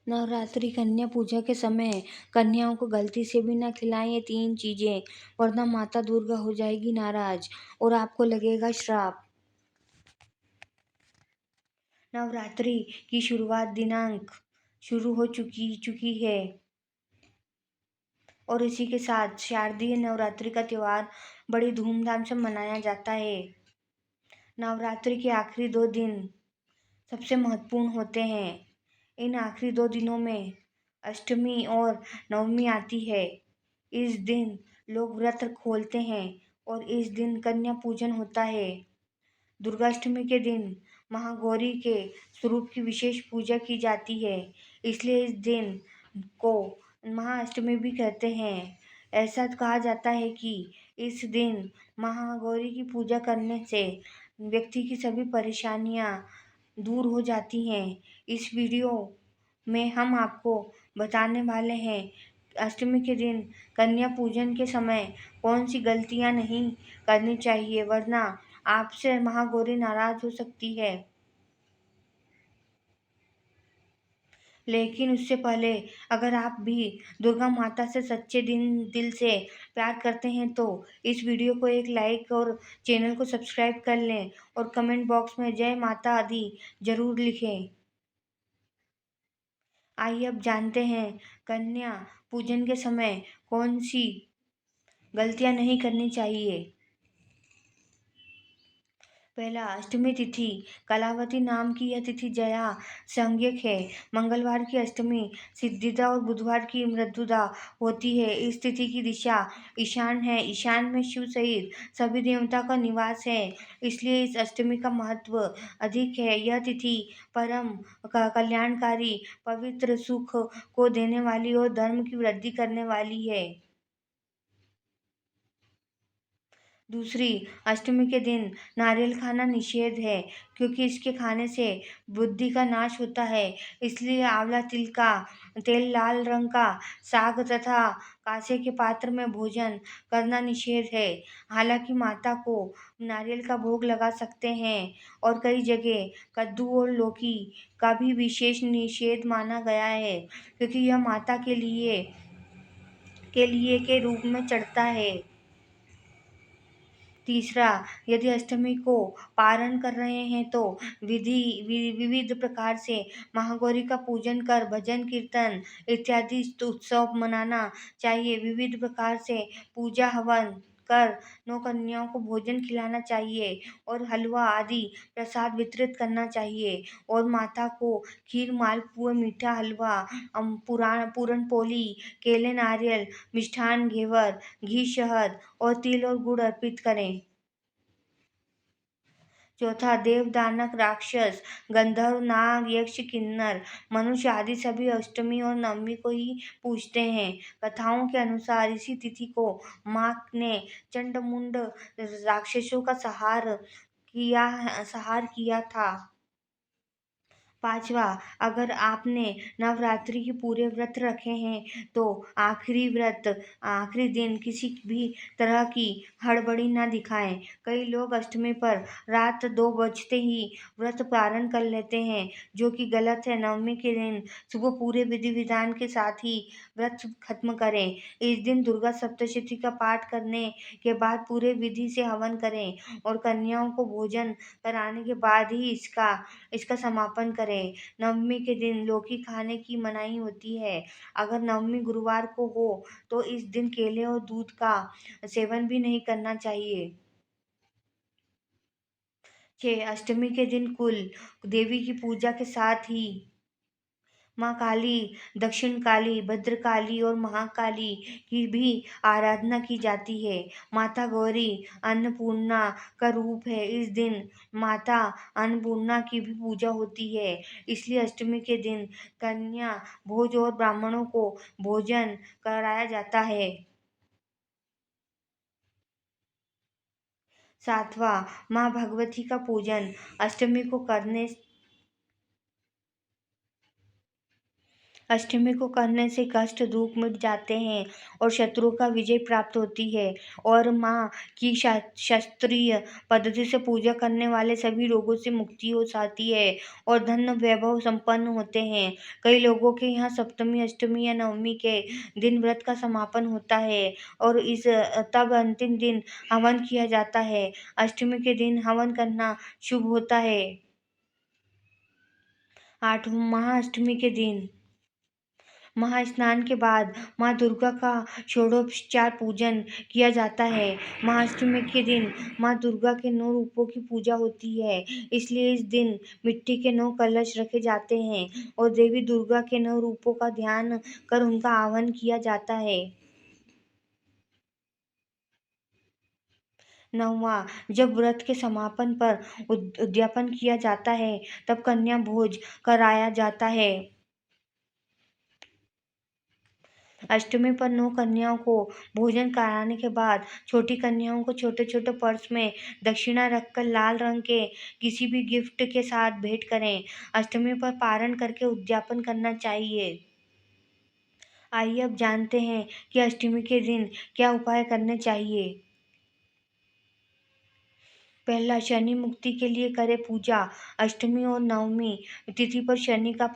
नवरात्रि कन्या पूजा के समय कन्याओं को गलती से भी न खिलाएं ये 3 चीजें, वरना माता दुर्गा हो जाएगी नाराज और आपको लगेगा श्राप। नवरात्रि की शुरुआत दिनांक शुरू हो चुकी है और इसी के साथ शारदीय नवरात्रि का त्योहार बड़ी धूमधाम से मनाया जाता है। नवरात्रि के आखिरी 2 दिन सबसे महत्वपूर्ण होते हैं। इन आखिरी 2 दिनों में अष्टमी और नवमी आती है। इस दिन लोग व्रत खोलते हैं और इस दिन कन्या पूजन होता है। दुर्गाष्टमी के दिन महागौरी के स्वरूप की विशेष पूजा की जाती है, इसलिए इस दिन को महाअष्टमी भी कहते हैं। ऐसा कहा जाता है कि इस दिन महागौरी की पूजा करने से व्यक्ति की सभी परेशानियां दूर हो जाती हैं। इस वीडियो में हम आपको बताने वाले हैं अष्टमी के दिन कन्या पूजन के समय कौन सी गलतियां नहीं करनी चाहिए, वरना आपसे महागौरी नाराज हो सकती है। लेकिन उससे पहले अगर आप भी दुर्गा माता से सच्चे दिल से प्यार करते हैं तो इस वीडियो को एक लाइक और चैनल को सब्सक्राइब कर लें और कमेंट बॉक्स में जय माता दी जरूर लिखें। आइए अब जानते हैं कन्या पूजन के समय कौन सी गलतियां नहीं करनी चाहिए। पहला, अष्टमी तिथि। कलावती नाम की यह तिथि जया संज्ञक है। मंगलवार की अष्टमी सिद्धिदा और बुधवार की मृत्युदा होती है। इस तिथि की दिशा ईशान है। ईशान में शिव सहित सभी देवता का निवास है, इसलिए इस अष्टमी का महत्व अधिक है। यह तिथि परम कल्याणकारी, पवित्र, सुख को देने वाली और धर्म की वृद्धि करने वाली है। दूसरी, अष्टमी के दिन नारियल खाना निषेध है, क्योंकि इसके खाने से बुद्धि का नाश होता है। इसलिए आंवला तिल का तेल, लाल रंग का साग तथा कांसे के पात्र में भोजन करना निषेध है। हालांकि माता को नारियल का भोग लगा सकते हैं और कई जगह कद्दू और लौकी का भी विशेष निषेध माना गया है, क्योंकि यह माता के लिए के रूप में चढ़ता है। तीसरा, यदि अष्टमी को पारण कर रहे हैं तो विविध प्रकार से महागौरी का पूजन कर भजन कीर्तन इत्यादि उत्सव मनाना चाहिए। विविध प्रकार से पूजा हवन कर नौ कन्याओं को भोजन खिलाना चाहिए और हलवा आदि प्रसाद वितरित करना चाहिए और माता को खीर, मालपुआ, मीठा हलवा, पूरन पोली, केले, नारियल, मिष्ठान, घेवर, घी, शहद और तिल और गुड़ अर्पित करें। चौथा, देव, दानव, राक्षस, गंधर्व, नाग, यक्ष, किन्नर, मनुष्य आदि सभी अष्टमी और नवमी को ही पूजते हैं। कथाओं के अनुसार इसी तिथि को माँ ने चंड-मुंड राक्षसों का संहार किया था। पांचवा, अगर आपने नवरात्रि के पूरे व्रत रखे हैं तो आखिरी दिन किसी भी तरह की हड़बड़ी न दिखाएं। कई लोग अष्टमी पर रात 2 बजते ही व्रत पारण कर लेते हैं, जो कि गलत है। नवमी के दिन सुबह पूरे विधि विधान के साथ ही व्रत खत्म करें। इस दिन दुर्गा सप्तशती का पाठ करने के बाद पूरे विधि से हवन करें और कन्याओं को भोजन कराने के बाद ही इसका समापन करें। नवमी के दिन लौकी खाने की मनाही होती है। अगर नवमी गुरुवार को हो तो इस दिन केले और दूध का सेवन भी नहीं करना चाहिए। 6, अष्टमी के दिन कुल देवी की पूजा के साथ ही माँ काली, दक्षिण काली, भद्रकाली और महाकाली की भी आराधना की जाती है। माता गौरी अन्नपूर्णा का रूप है। इस दिन माता अन्नपूर्णा की भी पूजा होती है, इसलिए अष्टमी के दिन कन्या भोज और ब्राह्मणों को भोजन कराया जाता है। 7वां, माँ भगवती का पूजन। अष्टमी को करने अष्टमी को करने से कष्ट दुख मिट जाते हैं और शत्रु का विजय प्राप्त होती है और माँ की शास्त्रीय पद्धति से पूजा करने वाले सभी रोगों से मुक्ति हो जाती है और धन वैभव संपन्न होते हैं। कई लोगों के यहाँ सप्तमी अष्टमी या नवमी के दिन व्रत का समापन होता है और इस तब अंतिम दिन हवन किया जाता है। अष्टमी के दिन हवन करना शुभ होता है। आठवां महाअष्टमी के दिन महास्नान के बाद माँ दुर्गा का षोडशोपचार पूजन किया जाता है। महाअष्टमी के दिन माँ दुर्गा के 9 रूपों की पूजा होती है, इसलिए इस दिन मिट्टी के 9 कलश रखे जाते हैं और देवी दुर्गा के 9 रूपों का ध्यान कर उनका आह्वान किया जाता है। 9वां जब व्रत के समापन पर उद्यापन किया जाता है, तब कन्या भोज कराया जाता है। अष्टमी पर 9 कन्याओं को भोजन कराने के बाद छोटी कन्याओं को छोटे छोटे पर्स में दक्षिणा रखकर लाल रंग के किसी भी गिफ्ट के साथ भेंट करें। अष्टमी पर पारण करके उद्यापन करना चाहिए। आइए अब जानते हैं कि अष्टमी के दिन क्या उपाय करने चाहिए। पहला, शनि मुक्ति के लिए करें पूजा। अष्टमी और नवमी तिथि पर शनि का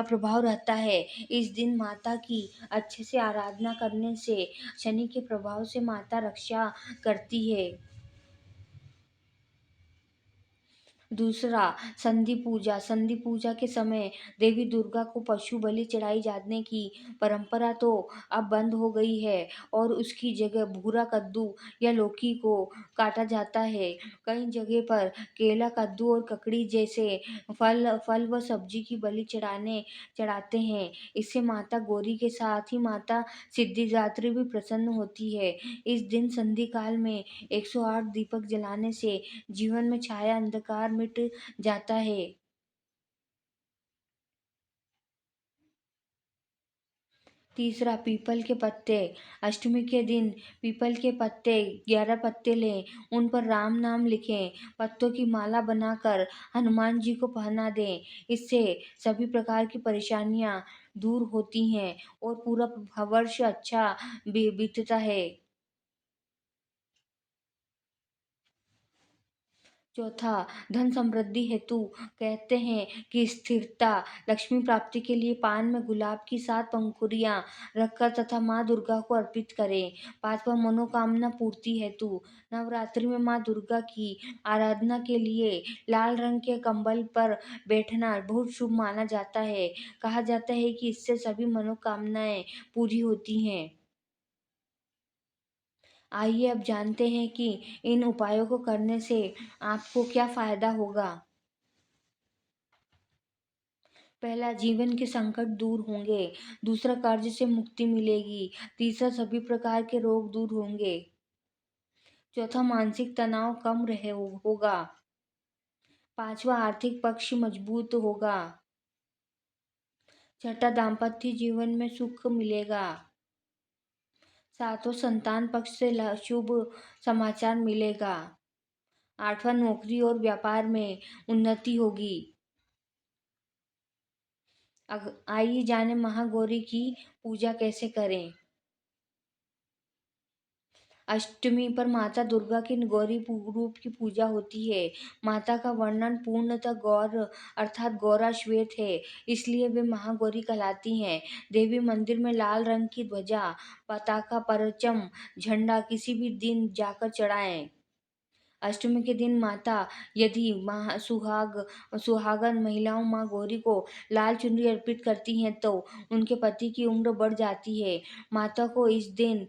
प्रभाव रहता है। इस दिन माता की अच्छे से आराधना करने से शनि के प्रभाव से माता रक्षा करती है। दूसरा, संधि पूजा। संधि पूजा के समय देवी दुर्गा को पशु बलि चढ़ाई जाने की परंपरा तो अब बंद हो गई है और उसकी जगह भूरा कद्दू या लौकी को काटा जाता है। कई जगह पर केला, कद्दू और ककड़ी जैसे फल फल व सब्जी की बलि चढ़ाते हैं। इससे माता गौरी के साथ ही माता सिद्धिदात्री भी प्रसन्न होती है। इस दिन संधि काल में 108 दीपक जलाने से जीवन में छाया अंधकार मिट जाता है। तीसरा, पीपल के पत्ते। अष्टमी के दिन पीपल के पत्ते 11 पत्ते लें, उन पर राम नाम लिखें, पत्तों की माला बनाकर हनुमान जी को पहना दें। इससे सभी प्रकार की परेशानियां दूर होती हैं और पूरा वर्ष अच्छा बीतता है। चौथा, धन समृद्धि हेतु कहते हैं कि स्थिरता, लक्ष्मी प्राप्ति के लिए पान में गुलाब की 7 पंखुड़ियां रखकर तथा माँ दुर्गा को अर्पित करें। पांचवा, मनोकामना पूर्ति हेतु नवरात्रि में माँ दुर्गा की आराधना के लिए लाल रंग के कंबल पर बैठना बहुत शुभ माना जाता है। कहा जाता है कि इससे सभी मनोकामनाएं पूरी होती हैं। आइए अब जानते हैं कि इन उपायों को करने से आपको क्या फायदा होगा। पहला, जीवन के संकट दूर होंगे। दूसरा, कर्ज से मुक्ति मिलेगी। तीसरा, सभी प्रकार के रोग दूर होंगे। चौथा, मानसिक तनाव कम रहे होगा। पांचवा, आर्थिक पक्ष मजबूत होगा। छठा, दाम्पत्य जीवन में सुख मिलेगा। सातवां, संतान पक्ष से शुभ समाचार मिलेगा। आठवां, नौकरी और व्यापार में उन्नति होगी। आइए जाने महागौरी की पूजा कैसे करें। अष्टमी पर माता दुर्गा की गौरी रूप की पूजा होती है। माता का वर्णन पूर्णतः गौर अर्थात गौरा श्वेत है, इसलिए वे महागौरी कहलाती हैं। देवी मंदिर में लाल रंग की ध्वजा, पताका, परचम, झंडा किसी भी दिन जाकर चढ़ाएं। अष्टमी के दिन माता यदि सुहागन महिलाओं माँ गौरी को लाल चुनरी अर्पित करती हैं तो उनके पति की उम्र बढ़ जाती है। माता को इस दिन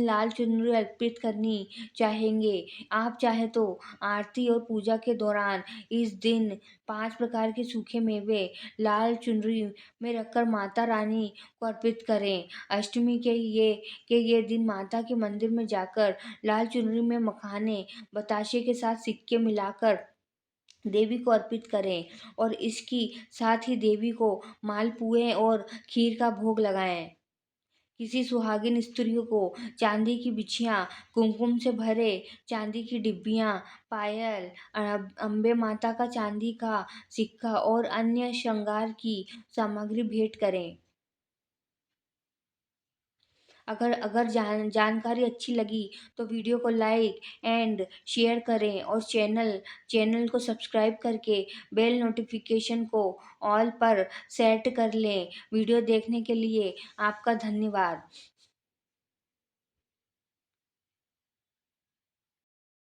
लाल चुनरी अर्पित करनी चाहेंगे। आप चाहे तो आरती और पूजा के दौरान इस दिन 5 प्रकार के सूखे मेवे लाल चुनरी में रखकर माता रानी को अर्पित करें। अष्टमी के ये दिन माता के मंदिर में जाकर लाल चुनरी में मखाने, बताशे के साथ सिक्के मिलाकर देवी को अर्पित करें और इसकी साथ ही देवी को मालपुए और खीर का भोग लगाएं। किसी सुहागिन स्त्रियों को चांदी की बिछियाँ, कुमकुम से भरे चांदी की डिब्बियाँ, पायल, अम्बे माता का चांदी का सिक्का और अन्य श्रृंगार की सामग्री भेंट करें। अगर अगर जानकारी अच्छी लगी तो वीडियो को लाइक एंड शेयर करें और चैनल को सब्सक्राइब करके बेल नोटिफिकेशन को ऑल पर सेट कर लें। वीडियो देखने के लिए आपका धन्यवाद।